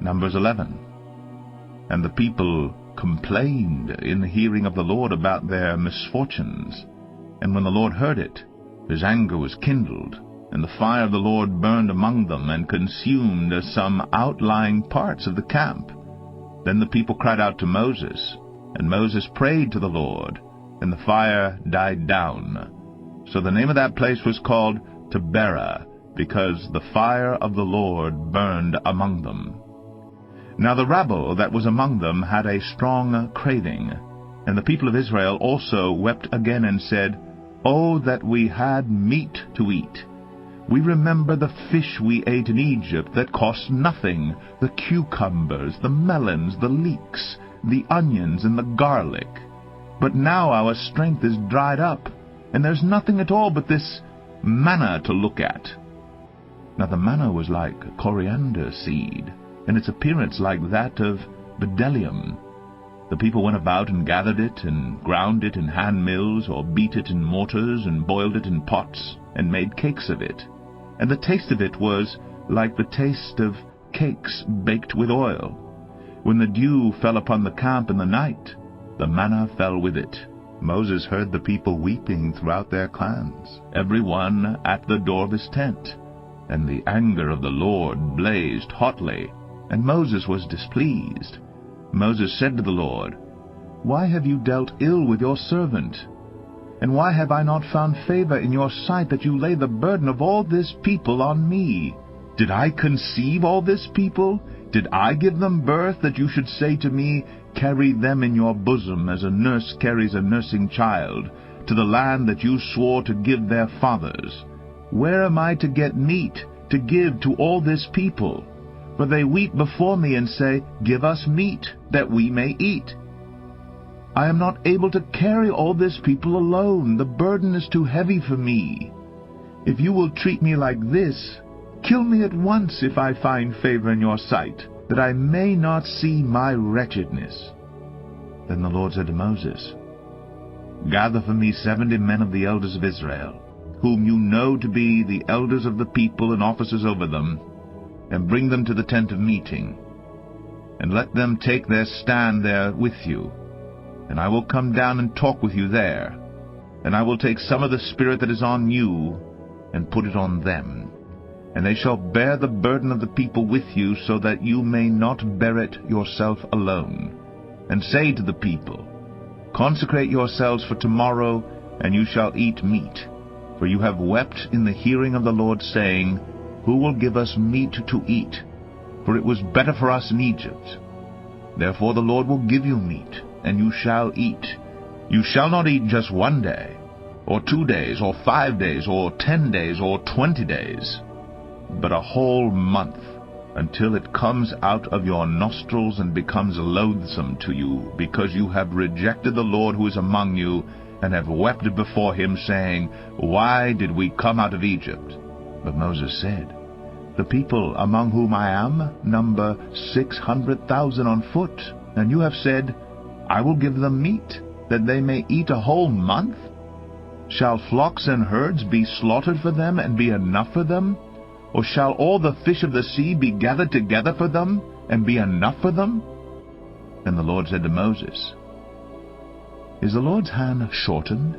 Numbers 11. And the people complained in the hearing of the Lord about their misfortunes. And when the Lord heard it, his anger was kindled, and the fire of the Lord burned among them, and consumed some outlying parts of the camp. Then the people cried out to Moses, and Moses prayed to the Lord, and the fire died down. So the name of that place was called Taberah, because the fire of the Lord burned among them. Now the rabble that was among them had a strong craving, and the people of Israel also wept again and said, "Oh, that we had meat to eat! We remember the fish we ate in Egypt that cost nothing, the cucumbers, the melons, the leeks, the onions, and the garlic. But now our strength is dried up, and there's nothing at all but this manna to look at." Now the manna was like coriander seed, and its appearance like that of bdellium. The people went about and gathered it, and ground it in hand mills, or beat it in mortars, and boiled it in pots, and made cakes of it. And the taste of it was like the taste of cakes baked with oil. When the dew fell upon the camp in the night, the manna fell with it. Moses heard the people weeping throughout their clans, every one at the door of his tent. And the anger of the Lord blazed hotly, and Moses was displeased. Moses said to the Lord, "Why have you dealt ill with your servant? And why have I not found favor in your sight that you lay the burden of all this people on me? Did I conceive all this people? Did I give them birth, that you should say to me, 'Carry them in your bosom as a nurse carries a nursing child, to the land that you swore to give their fathers'? Where am I to get meat to give to all this people? For they weep before me and say, 'Give us meat, that we may eat.' I am not able to carry all this people alone. The burden is too heavy for me. If you will treat me like this, kill me at once if I find favor in your sight, that I may not see my wretchedness." Then the Lord said to Moses, "Gather for me 70 men of the elders of Israel, whom you know to be the elders of the people and officers over them, and bring them to the tent of meeting, and let them take their stand there with you. And I will come down and talk with you there, and I will take some of the Spirit that is on you, and put it on them. And they shall bear the burden of the people with you, so that you may not bear it yourself alone. And say to the people, 'Consecrate yourselves for tomorrow, and you shall eat meat. For you have wept in the hearing of the Lord, saying, Who will give us meat to eat? For it was better for us in Egypt. Therefore the Lord will give you meat, and you shall eat. You shall not eat just 1 day, or 2 days, or 5 days, or 10 days, or 20 days, but a whole month, until it comes out of your nostrils and becomes loathsome to you, because you have rejected the Lord who is among you, and have wept before him, saying, Why did we come out of Egypt? But Moses said, The people among whom I am number 600,000 on foot, and you have said, I will give them meat, that they may eat a whole month? Shall flocks and herds be slaughtered for them, and be enough for them? Or shall all the fish of the sea be gathered together for them, and be enough for them? And the Lord said to Moses, Is the Lord's hand shortened?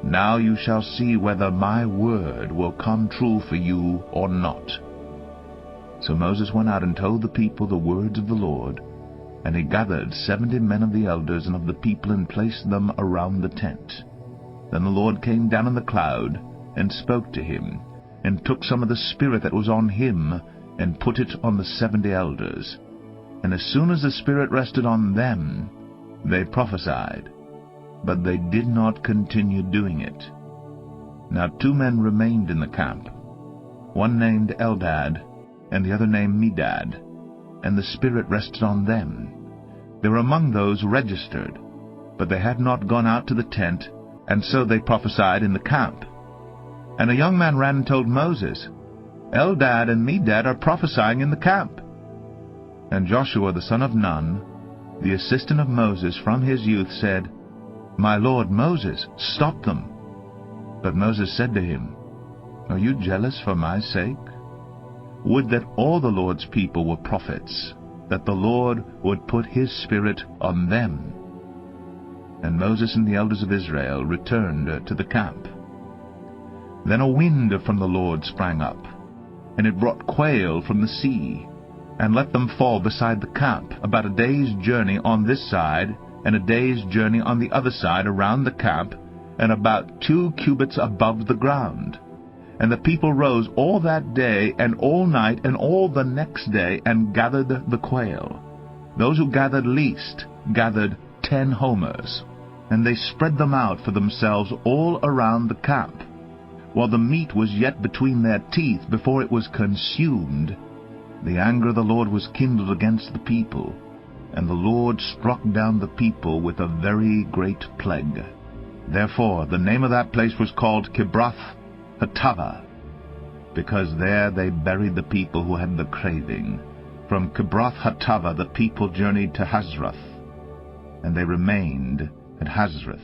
Now you shall see whether my word will come true for you or not. So Moses went out and told the people the words of the Lord, and he gathered 70 men of the elders and of the people, and placed them around the tent. Then the Lord came down in the cloud, and spoke to him, and took some of the Spirit that was on him, and put it on the 70 elders. And as soon as the Spirit rested on them, they prophesied, but they did not continue doing it. Now 2 men remained in the camp, one named Eldad, and the other named Medad, and the Spirit rested on them. They were among those registered, but they had not gone out to the tent, and so they prophesied in the camp. And a young man ran and told Moses, Eldad and Medad are prophesying in the camp. And Joshua the son of Nun, the assistant of Moses from his youth, said, My lord Moses, stop them. But Moses said to him, Are you jealous for my sake? Would that all the Lord's people were prophets, that the Lord would put his Spirit on them. And Moses and the elders of Israel returned to the camp. Then a wind from the Lord sprang up, and it brought quail from the sea, and let them fall beside the camp, about a day's journey on this side, and a day's journey on the other side around the camp, and about 2 cubits above the ground. And the people rose all that day, and all night, and all the next day, and gathered the quail. Those who gathered least gathered 10 homers, and they spread them out for themselves all around the camp. While the meat was yet between their teeth before it was consumed, the anger of the Lord was kindled against the people, and the Lord struck down the people with a very great plague. Therefore the name of that place was called Kibroth-Hattaavah, because there they buried the people who had the craving. From Kibroth-Hattaavah the people journeyed to Hazroth, and they remained at Hazroth.